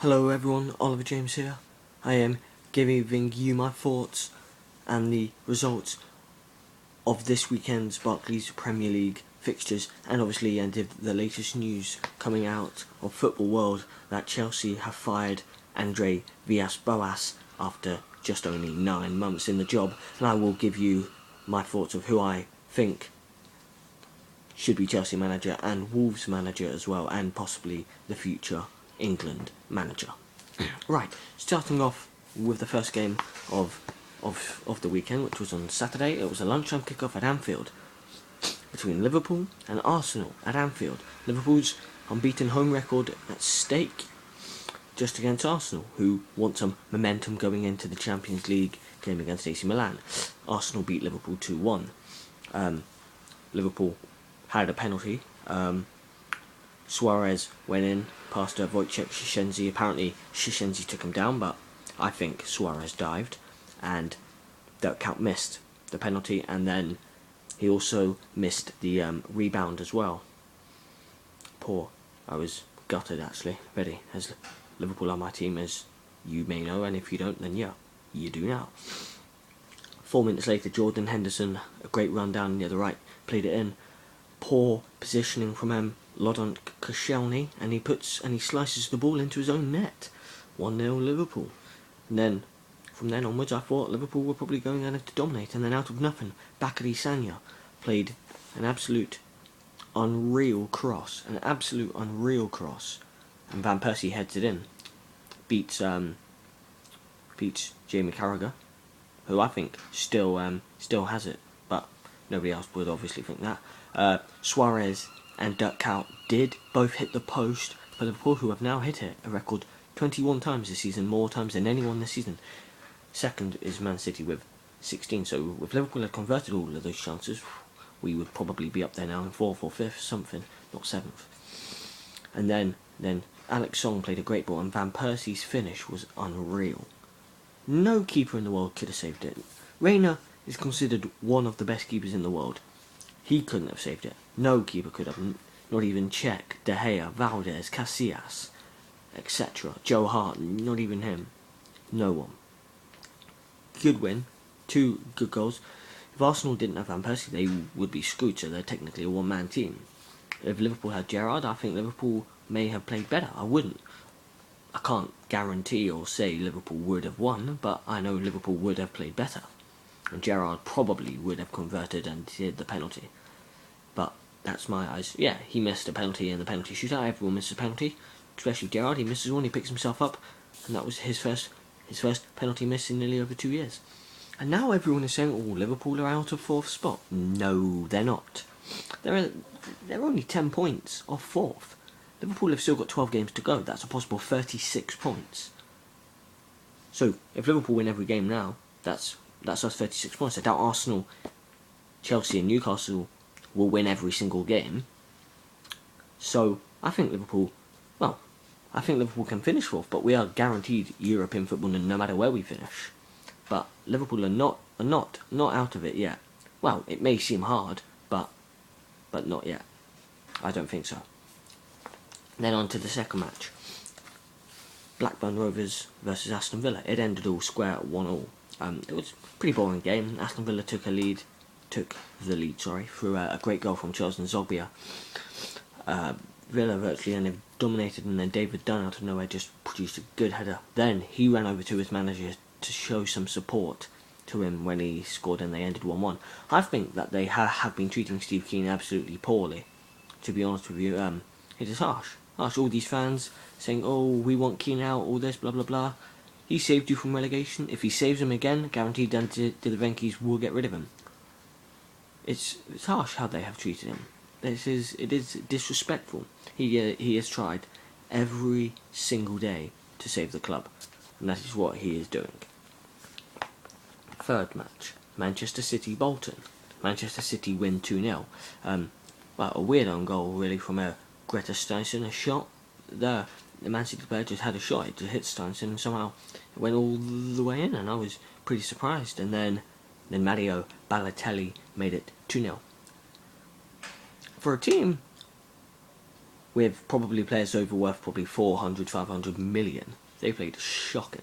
Hello everyone, Oliver James here. I am giving you my thoughts and the results of this weekend's Barclays Premier League fixtures, and obviously the latest news coming out of football world that Chelsea have fired Andre Villas-Boas after just only 9 months in the job, and I will give you my thoughts of who I think should be Chelsea manager and Wolves manager as well, and possibly the future England manager. Right, starting off with the first game of the weekend, which was on Saturday. It was a lunchtime kickoff at Anfield between Liverpool and Arsenal at Anfield. Liverpool's unbeaten home record at stake, just against Arsenal, who want some momentum going into the Champions League game against AC Milan. Arsenal beat Liverpool 2-1. Liverpool had a penalty. Suarez went in past Wojciech Szczesny. Apparently Szczesny took him down, but I think Suarez dived, and Dirk missed the penalty, and then he also missed the rebound as well. Poor. I was gutted actually, ready, as Liverpool are my team, as you may know, and if you don't, then yeah, you do now. 4 minutes later, Jordan Henderson, a great run down near the right, played it in. Poor positioning from Lodon Koscielny, and he slices the ball into his own net. 1-0 Liverpool. And then from then onwards, I thought Liverpool were probably going to dominate, and then out of nothing, Bakary Sagna played an absolute unreal cross, and Van Persie heads it in, beats Jamie Carragher, who I think still has it, but nobody else would obviously think that. Suarez and Dirk did both hit the post for Liverpool, who have now hit it a record 21 times this season, more times than anyone this season. Second is Man City with 16, so if Liverpool had converted all of those chances, we would probably be up there now in 4th or 5th, something, not 7th. And then Alex Song played a great ball, and Van Persie's finish was unreal. No keeper in the world could have saved it. Reina is considered one of the best keepers in the world. He couldn't have saved it. No keeper could have. Not even Cech, De Gea, Valdez, Casillas, etc. Joe Hart, not even him. No one. Good win. 2 good goals. If Arsenal didn't have Van Persie, they would be screwed, so they're technically a one-man team. If Liverpool had Gerrard, I think Liverpool may have played better. I can't guarantee or say Liverpool would have won, but I know Liverpool would have played better. And Gerrard probably would have converted and did the penalty. But that's my eyes. Yeah, he missed a penalty in the penalty shootout. Everyone misses a penalty, especially Gerrard. He misses one, he picks himself up, and that was his first penalty miss in nearly over 2 years. And now everyone is saying, oh, Liverpool are out of 4th spot. No, they're not. They're only 10 points off 4th. Liverpool have still got 12 games to go. That's a possible 36 points. So, if Liverpool win every game now, that's us 36 points. I doubt Arsenal, Chelsea and Newcastle will win every single game. So, I think Liverpool can finish 4th, but we are guaranteed European football no matter where we finish. But Liverpool are not out of it yet. Well, it may seem hard, but not yet. I don't think so. Then on to the second match. Blackburn Rovers versus Aston Villa. It ended all square at 1-1. It was a pretty boring game. Aston Villa took the lead through a great goal from Charles Zogbia. Villa virtually dominated, and then David Dunn out of nowhere just produced a good header. Then he ran over to his manager to show some support to him when he scored, and they ended 1-1. I think that they have been treating Steve Keane absolutely poorly, to be honest with you. It is harsh. All these fans saying, oh, we want Keane out, all this, blah, blah, blah. He saved you from relegation. If he saves him again, guaranteed the Venkies will get rid of him. It's harsh how they have treated him. It is disrespectful. He has tried every single day to save the club, and that is what he is doing. Third match, Manchester City Bolton. Manchester City win 2-0. A weird own goal really from Greta Steinson. A shot. The Man City player just had a shot. It just hit Steinson, and somehow it went all the way in, and I was pretty surprised. And then Mario Balotelli made it 2-0. For a team with probably players over worth probably 400, 500 million. They played shocking.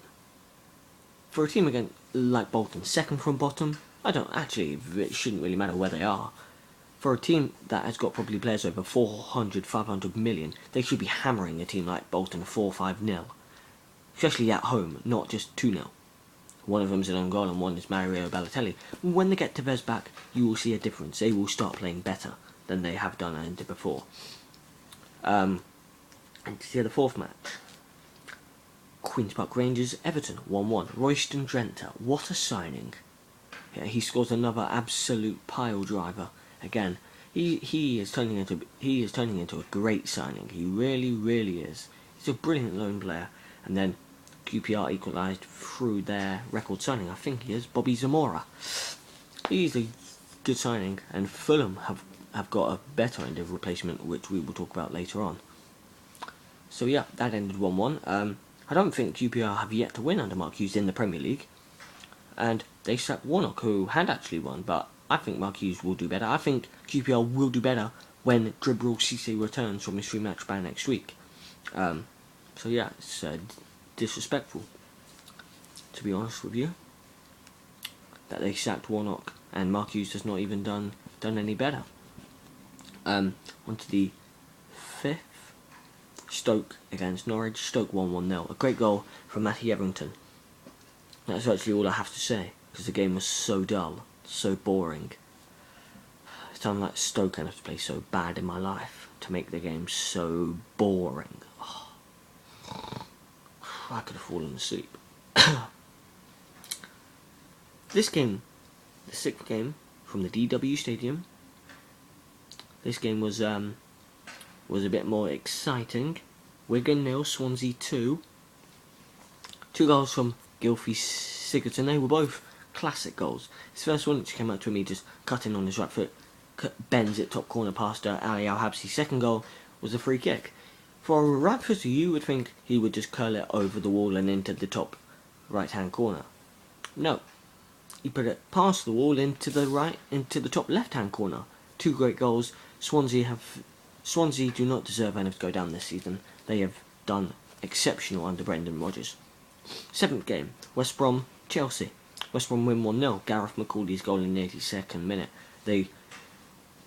For a team again like Bolton, second from bottom, it shouldn't really matter where they are. For a team that has got probably players over 400, 500 million, they should be hammering a team like Bolton 4-5-0. Especially at home, not just 2-0. One of them's an own goal and one is Mario Balotelli. When they get Tevez back, you will see a difference. They will start playing better than they have done and did before. And to see the fourth match. Queen's Park Rangers, Everton, 1-1. Royston Drenthe, what a signing. Yeah, he scores another absolute pile driver. Again, he is turning into a great signing. He really, really is. He's a brilliant lone player. And then QPR equalised through their record signing. I think he is Bobby Zamora. He's a good signing, and Fulham have got a better end of replacement, which we will talk about later on. So yeah, that ended 1-1. I don't think QPR have yet to win under Mark Hughes in the Premier League, and they sacked Warnock, who had actually won, but I think Mark Hughes will do better. I think QPR will do better when Djibril Cissé returns from his 3-match ban next week. So yeah, it's disrespectful, to be honest with you, that they sacked Warnock and Mark Hughes has not even done any better. On to the fifth. Stoke against Norwich. Stoke 1-1-0. A great goal from Matty Everington. That's actually all I have to say, because the game was so dull, so boring. It's time like Stoke and have to play so bad in my life to make the game so boring. Oh. I could have fallen asleep. This game, the sixth game from the DW Stadium. This game was a bit more exciting. Wigan 0, Swansea 2. 2 goals from Gylfi Sigurdsson. They were both classic goals. His first one, which came out to me, just cutting on his right foot, bends it top corner past Ali Al-Habsi's second goal was a free kick. For a right footer, you would think he would just curl it over the wall and into the top right hand corner. No, he put it past the wall into the top left hand corner. 2 great goals. Swansea do not deserve enough to go down this season. They have done exceptional under Brendan Rodgers. 7th game, West Brom, Chelsea. West Brom win 1-0. Gareth McAuley's goal in the 82nd minute.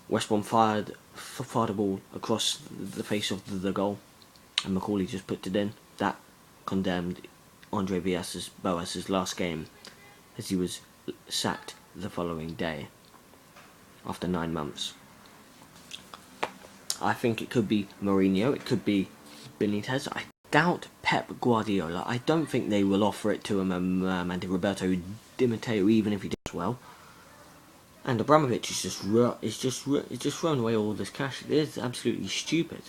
West Brom fired a ball across the face of the goal, and McAuley just put it in. That condemned Andre Boas's last game, as he was sacked the following day after 9 months. I think it could be Mourinho, it could be Benitez. I doubt Pep Guardiola. I don't think they will offer it to him and Roberto Di Matteo, even if he does well. And Abramovich is just throwing away all this cash. It is absolutely stupid.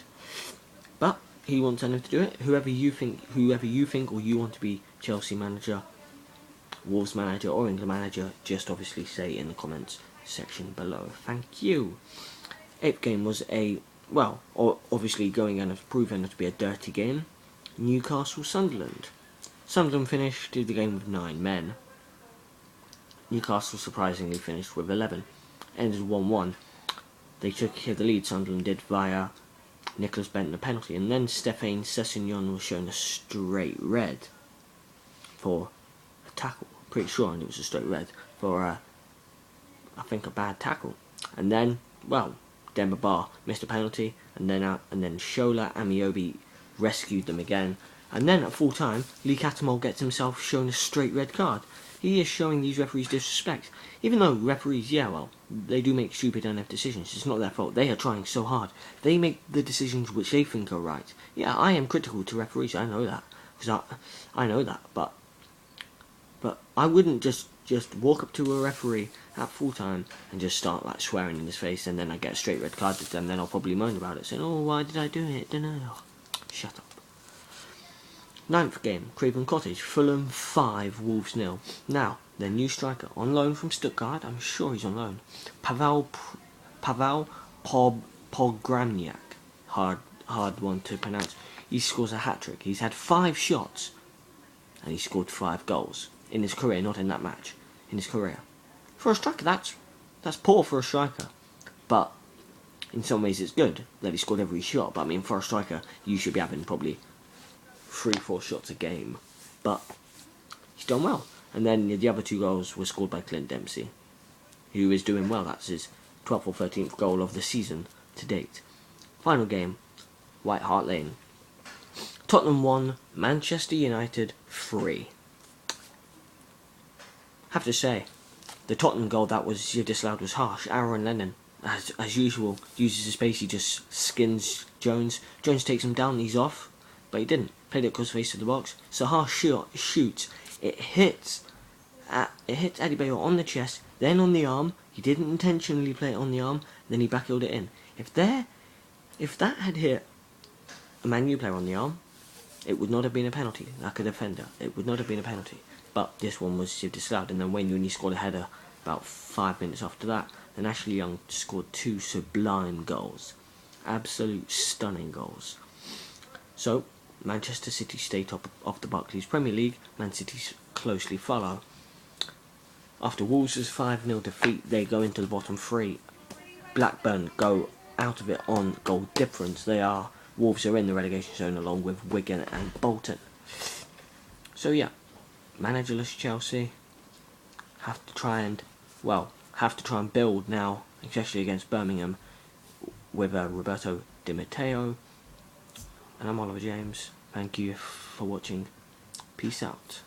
But he wants enough to do it. Whoever you think or you want to be Chelsea manager, Wolves manager or England manager, just obviously say in the comments section below. Thank you. 8th game was obviously proving to be a dirty game. Newcastle Sunderland. Sunderland finished the game with 9 men. Newcastle surprisingly finished with 11. Ended 1-1. They took the lead, Sunderland did, via Nicholas Benton a penalty, and then Stéphane Sessegnon was shown a straight red for a tackle. Pretty sure it was a straight red for I think a bad tackle. And then, Demba Ba missed a penalty, and then Shola Amiobi rescued them again. And then at full time, Lee Cattermole gets himself shown a straight red card. He is showing these referees disrespect. Even though referees, they do make stupid enough decisions. It's not their fault. They are trying so hard. They make the decisions which they think are right. Yeah, I am critical to referees. I know that. I know that. But I wouldn't just walk up to a referee at full time and just start swearing in his face, and then I get a straight red card to them. Then I'll probably moan about it, saying, "Oh, why did I do it? Don't know." Shut up. 9th game, Craven Cottage, Fulham 5, Wolves 0. Now, their new striker, on loan from Stuttgart, I'm sure he's on loan, Pavel Pogramniak, hard one to pronounce. He scores a hat-trick. He's had 5 shots, and he scored 5 goals in his career, not in that match, in his career. For a striker, that's poor for a striker, but in some ways it's good that he scored every shot, but I mean, for a striker, you should be having probably 3-4 shots a game. But he's done well. And then the other 2 goals were scored by Clint Dempsey, who is doing well. That's his 12th or 13th goal of the season to date. Final game, White Hart Lane. Tottenham 1, Manchester United 3. Have to say, the Tottenham goal that was disallowed was harsh. Aaron Lennon, as usual, uses his space. He just skins Jones. Jones takes him down, he's off, but he didn't. Played it across the face of the box. Sahar shoots. It hits Adebayo on the chest, then on the arm. He didn't intentionally play it on the arm, then he backheeled it in. If that had hit a Man U player on the arm, it would not have been a penalty. Like a defender, it would not have been a penalty. But this one was disallowed, and then Wayne Rooney scored a header about 5 minutes after that. Then Ashley Young scored 2 sublime goals. Absolute stunning goals. So, Manchester City stay top of the Barclays Premier League. Man City closely follow. After Wolves' 5-0 defeat, they go into the bottom 3. Blackburn go out of it on goal difference. Wolves are in the relegation zone along with Wigan and Bolton. So yeah, managerless Chelsea have to try and build now, especially against Birmingham, with Roberto Di Matteo. And I'm Oliver James. Thank you for watching. Peace out.